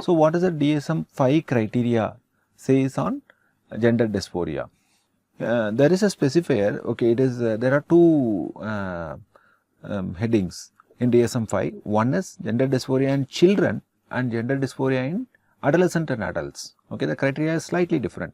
So what is the DSM-5 criteria says on gender dysphoria? There is a specifier. Okay, it is there are two headings in DSM-5. One is gender dysphoria in children and gender dysphoria in adolescent and adults. Okay, the criteria is slightly different.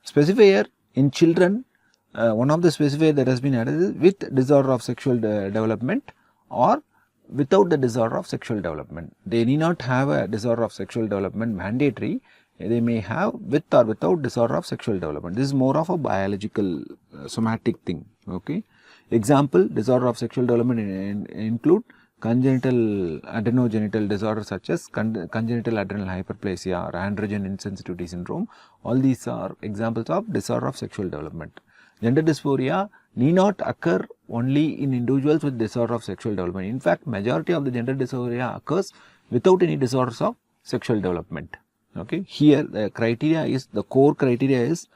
Specifier in children, one of the specifier that has been added is with disorder of sexual development or without the disorder of sexual development. They need not have a disorder of sexual development mandatory. They may have with or without disorder of sexual development. This is more of a biological somatic thing. Okay. Example, disorder of sexual development include congenital adrenogenital disorders such as congenital adrenal hyperplasia or androgen insensitivity syndrome. All these are examples of disorder of sexual development. Gender dysphoria need not occur only in individuals with disorder of sexual development. In fact, majority of the gender dysphoria occurs without any disorders of sexual development. Okay. Here the criteria is, the core criteria is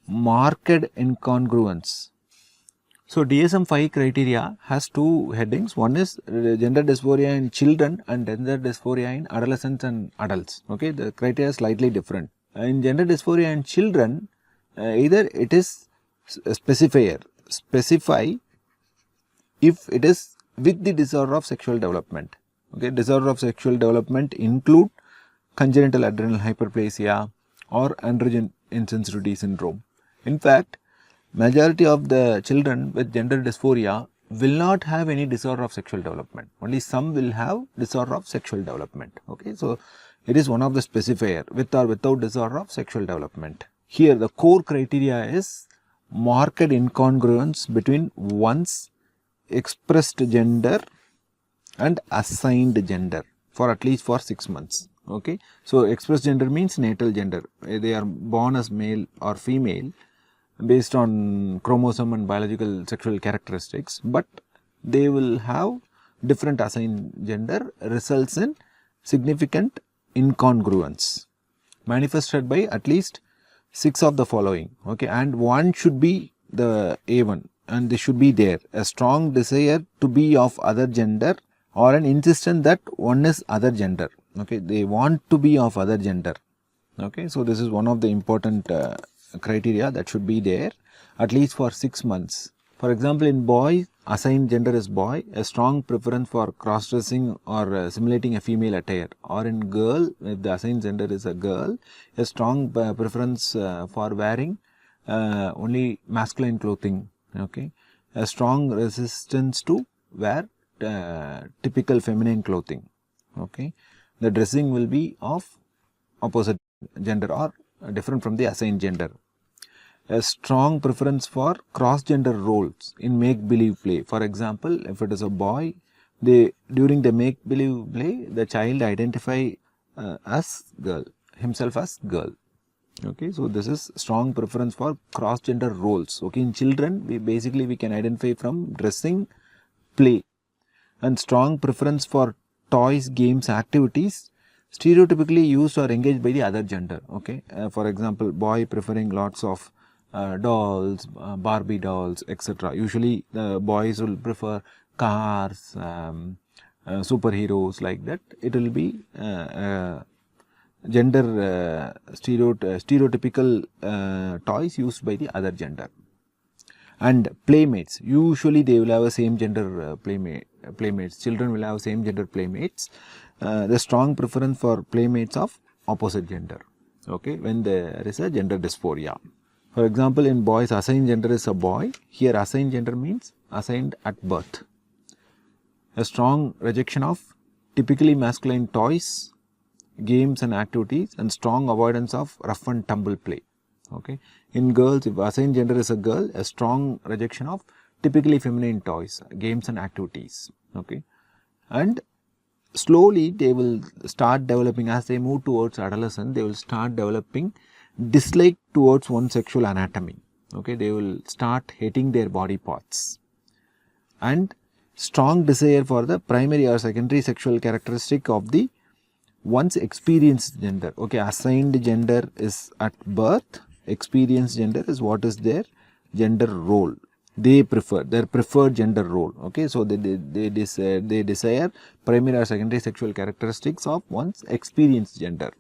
marked incongruence. So DSM-5 criteria has two headings. One is gender dysphoria in children and gender dysphoria in adolescents and adults. Okay, the criteria is slightly different. In gender dysphoria in children, either it is specify if it is with the disorder of sexual development. Okay, disorder of sexual development include congenital adrenal hyperplasia or androgen insensitivity syndrome. In fact, majority of the children with gender dysphoria will not have any disorder of sexual development. Only some will have disorder of sexual development. Okay, so it is one of the specifier with or without disorder of sexual development. Here the core criteria is marked incongruence between one's expressed gender and assigned gender for at least for 6 months. Okay, so expressed gender means natal gender. They are born as male or female based on chromosome and biological sexual characteristics, but they will have different assigned gender, results in significant incongruence manifested by at least 6 of the following. Okay, and one should be the A1, and this should be there: a strong desire to be of other gender or an insistence that one is other gender. Okay, they want to be of other gender. Okay, so this is one of the important criteria that should be there at least for 6 months. For example, in boys, assigned gender is boy, a strong preference for cross-dressing or simulating a female attire, or in girl, if the assigned gender is a girl, a strong preference for wearing only masculine clothing. Okay, a strong resistance to wear typical feminine clothing. Okay, the dressing will be of opposite gender or different from the assigned gender. A strong preference for cross-gender roles in make-believe play. For example, if it is a boy, during the make-believe play, the child identify as girl, himself as girl. Okay, so this is strong preference for cross-gender roles. Okay, in children, we can identify from dressing, play, and strong preference for toys, games, activities stereotypically used or engaged by the other gender. Okay, for example, boy preferring lots of dolls, Barbie dolls, etc. Usually the boys will prefer cars, superheroes, like that. It will be gender stereotypical toys used by the other gender. And playmates, usually they will have a same gender playmates. Children will have same gender playmates. The strong preference for playmates of opposite gender. Okay, when there is a gender dysphoria. For example, in boys, assigned gender is a boy. Here assigned gender means assigned at birth. A strong rejection of typically masculine toys, games and activities, and strong avoidance of rough and tumble play. Okay. In girls, if assigned gender is a girl, a strong rejection of typically feminine toys, games and activities. Okay. And slowly they will start developing, as they move towards adolescence, they will start developing dislike towards one's sexual anatomy. Okay, they will start hating their body parts, and strong desire for the primary or secondary sexual characteristic of the one's experienced gender. Okay, assigned gender is at birth, experienced gender is what is their gender role. they prefer, their preferred gender role. Okay, so they desire primary or secondary sexual characteristics of one's experienced gender.